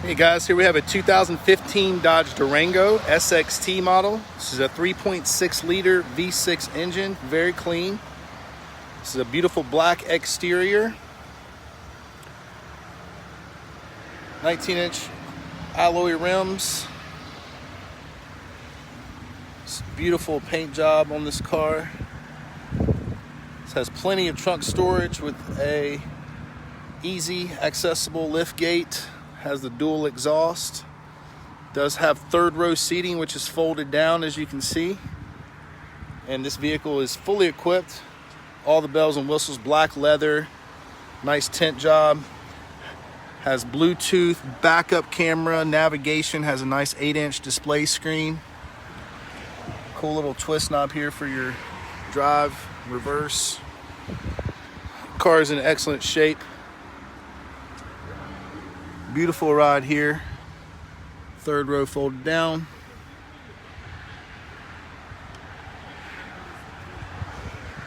Hey guys, here we have a 2015 Dodge Durango SXT model. This is a 3.6 liter V6 engine, very clean. This is a beautiful black exterior. 19-inch alloy rims. It's a beautiful paint job on this car. This has plenty of trunk storage with a easy accessible lift gate. Has the dual exhaust. Does have third row seating, which is folded down, as you can see. And this vehicle is fully equipped. All the bells and whistles, black leather, nice tint job. Has Bluetooth, backup camera, navigation, has a nice 8-inch display screen. Cool little twist knob here for your drive, reverse. Car is in excellent shape. Beautiful ride here. Third row folded down.